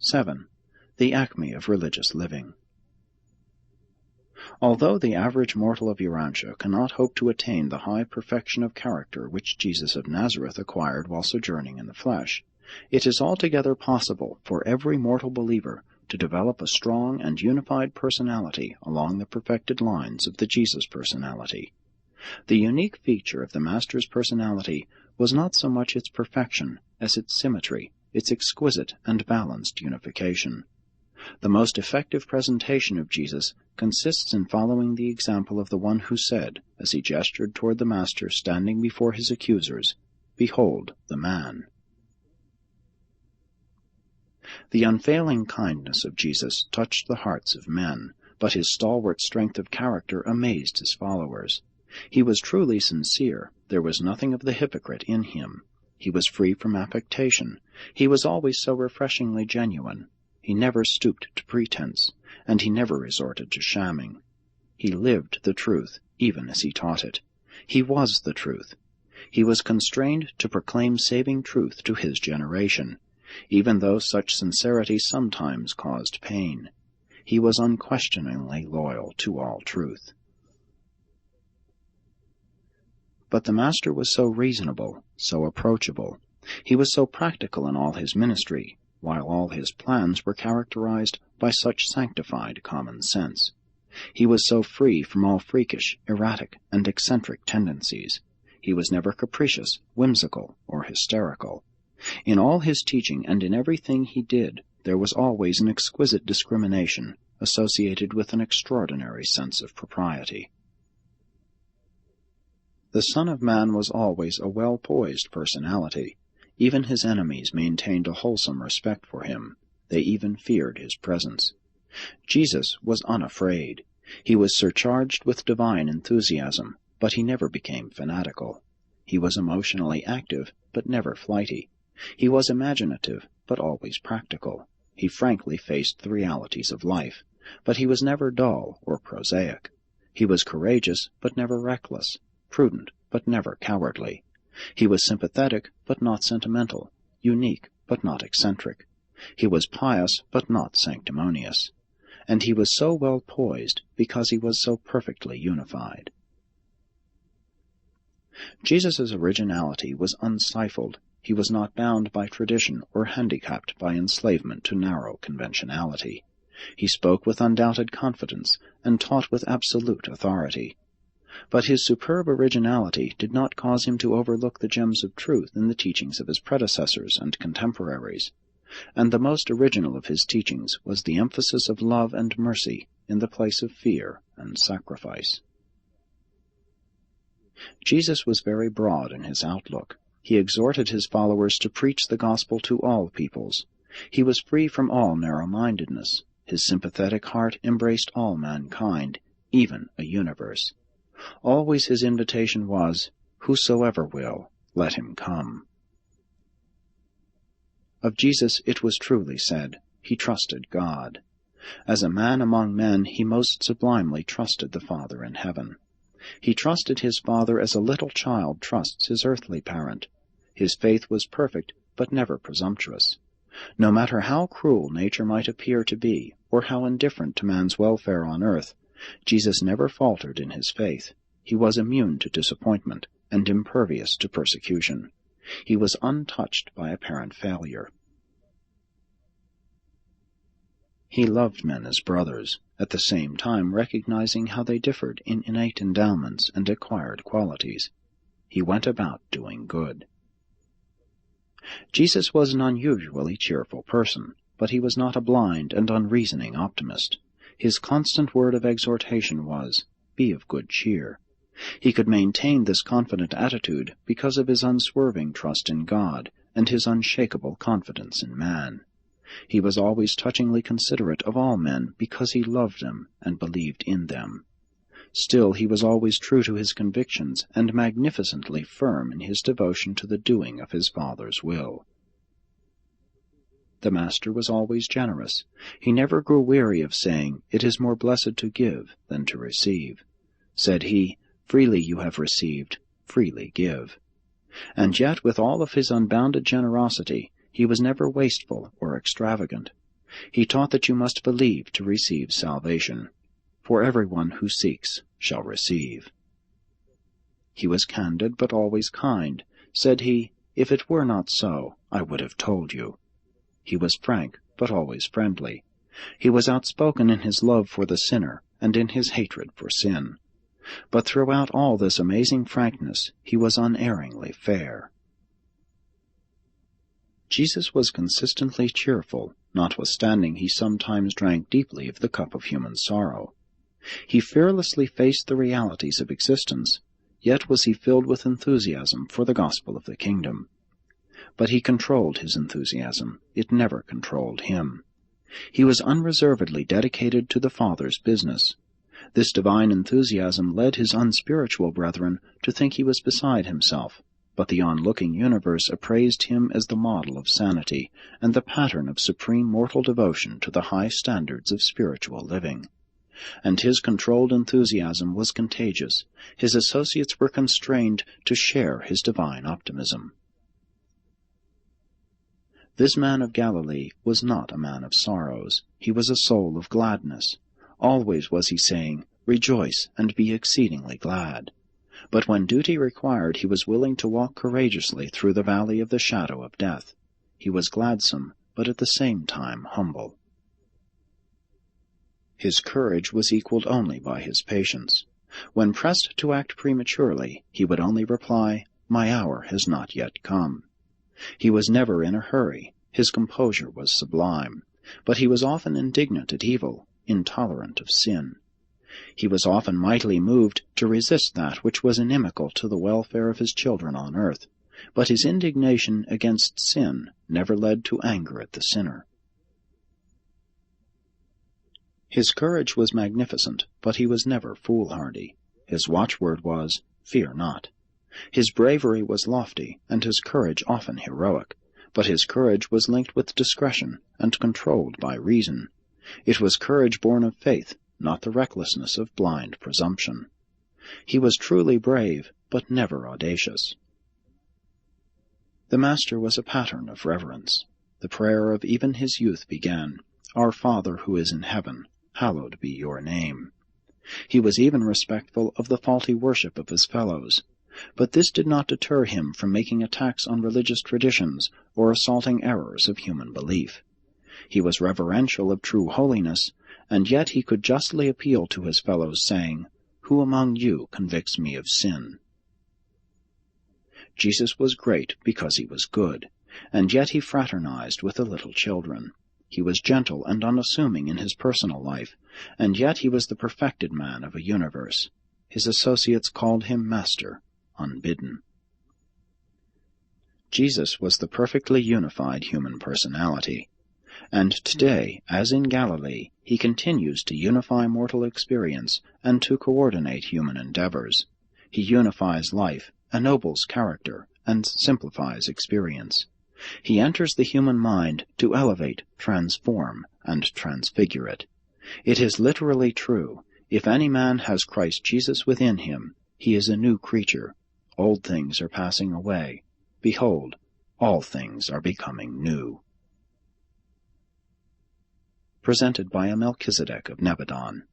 7. The acme of religious living. Although the average mortal of Urantia cannot hope to attain the high perfection of character which Jesus of Nazareth acquired while sojourning in the flesh, it is altogether possible for every mortal believer to develop a strong and unified personality along the perfected lines of the Jesus personality. The unique feature of the Master's personality was not so much its perfection as its symmetry, its exquisite and balanced unification. The most effective presentation of Jesus consists in following the example of the one who said, as he gestured toward the Master standing before his accusers, "Behold the man." The unfailing kindness of Jesus touched the hearts of men, but his stalwart strength of character amazed his followers. He was truly sincere. There was nothing of the hypocrite in him. He was free from affectation. He was always so refreshingly genuine. He never stooped to pretense, and he never resorted to shamming. He lived the truth, even as he taught it. He was the truth. He was constrained to proclaim saving truth to his generation, even though such sincerity sometimes caused pain. He was unquestioningly loyal to all truth. But the Master was so reasonable, so approachable. He was so practical in all his ministry, while all his plans were characterized by such sanctified common sense. He was so free from all freakish, erratic, and eccentric tendencies. He was never capricious, whimsical, or hysterical. In all his teaching and in everything he did, there was always an exquisite discrimination associated with an extraordinary sense of propriety. The Son of Man was always a well-poised personality. Even his enemies maintained a wholesome respect for him. They even feared his presence. Jesus was unafraid. He was surcharged with divine enthusiasm, but he never became fanatical. He was emotionally active, but never flighty. He was imaginative, but always practical. He frankly faced the realities of life, but he was never dull or prosaic. He was courageous, but never reckless, prudent, but never cowardly. He was sympathetic, but not sentimental, unique, but not eccentric. He was pious, but not sanctimonious. And he was so well poised because he was so perfectly unified. Jesus' originality was unstifled. He was not bound by tradition or handicapped by enslavement to narrow conventionality. He spoke with undoubted confidence and taught with absolute authority. But his superb originality did not cause him to overlook the gems of truth in the teachings of his predecessors and contemporaries, and the most original of his teachings was the emphasis of love and mercy in the place of fear and sacrifice. Jesus was very broad in his outlook. He exhorted his followers to preach the gospel to all peoples. He was free from all narrow-mindedness. His sympathetic heart embraced all mankind, even a universe. Always his invitation was, "Whosoever will, let him come." Of Jesus it was truly said, he trusted God. As a man among men, he most sublimely trusted the Father in heaven. He trusted his Father as a little child trusts his earthly parent. His faith was perfect, but never presumptuous. No matter how cruel nature might appear to be, or how indifferent to man's welfare on earth, Jesus never faltered in his faith. He was immune to disappointment and impervious to persecution. He was untouched by apparent failure. He loved men as brothers, at the same time recognizing how they differed in innate endowments and acquired qualities. He went about doing good. Jesus was an unusually cheerful person, but he was not a blind and unreasoning optimist. His constant word of exhortation was, "Be of good cheer." He could maintain this confident attitude because of his unswerving trust in God and his unshakable confidence in man. He was always touchingly considerate of all men because he loved them and believed in them. Still, he was always true to his convictions and magnificently firm in his devotion to the doing of his Father's will. The Master was always generous. He never grew weary of saying, "It is more blessed to give than to receive." Said he, "Freely you have received, freely give." And yet, with all of his unbounded generosity, he was never wasteful or extravagant. He taught that you must believe to receive salvation, for everyone who seeks shall receive. He was candid but always kind. Said he, "If it were not so, I would have told you." He was frank but always friendly. He was outspoken in his love for the sinner and in his hatred for sin. But throughout all this amazing frankness, he was unerringly fair. Jesus was consistently cheerful, notwithstanding he sometimes drank deeply of the cup of human sorrow. He fearlessly faced the realities of existence, yet was he filled with enthusiasm for the gospel of the kingdom. But he controlled his enthusiasm. It never controlled him. He was unreservedly dedicated to the Father's business. This divine enthusiasm led his unspiritual brethren to think he was beside himself, but the onlooking universe appraised him as the model of sanity and the pattern of supreme mortal devotion to the high standards of spiritual living. And his controlled enthusiasm was contagious. His associates were constrained to share his divine optimism. This man of Galilee was not a man of sorrows. He was a soul of gladness. Always was he saying, "Rejoice and be exceedingly glad." But when duty required, he was willing to walk courageously through the valley of the shadow of death. He was gladsome, but at the same time humble. His courage was equaled only by his patience. When pressed to act prematurely, he would only reply, "My hour has not yet come." He was never in a hurry. His composure was sublime. But he was often indignant at evil, intolerant of sin. He was often mightily moved to resist that which was inimical to the welfare of his children on earth. But his indignation against sin never led to anger at the sinner. His courage was magnificent, but he was never foolhardy. His watchword was, "Fear not." His bravery was lofty, and his courage often heroic, but his courage was linked with discretion and controlled by reason. It was courage born of faith, not the recklessness of blind presumption. He was truly brave, but never audacious. The Master was a pattern of reverence. The prayer of even his youth began, "Our Father who is in heaven, hallowed be your name." He was even respectful of the faulty worship of his fellows. But this did not deter him from making attacks on religious traditions or assaulting errors of human belief. He was reverential of true holiness, and yet he could justly appeal to his fellows, saying, "Who among you convicts me of sin?" Jesus was great because he was good, and yet he fraternized with the little children. He was gentle and unassuming in his personal life, and yet he was the perfected man of a universe. His associates called him Master, unbidden. Jesus was the perfectly unified human personality, and today, as in Galilee, he continues to unify mortal experience and to coordinate human endeavors. He unifies life, ennobles character, and simplifies experience. He enters the human mind to elevate, transform, and transfigure it. It is literally true, if any man has Christ Jesus within him, he is a new creature. Old things are passing away. Behold, all things are becoming new. Presented by a Melchizedek of Nebadon.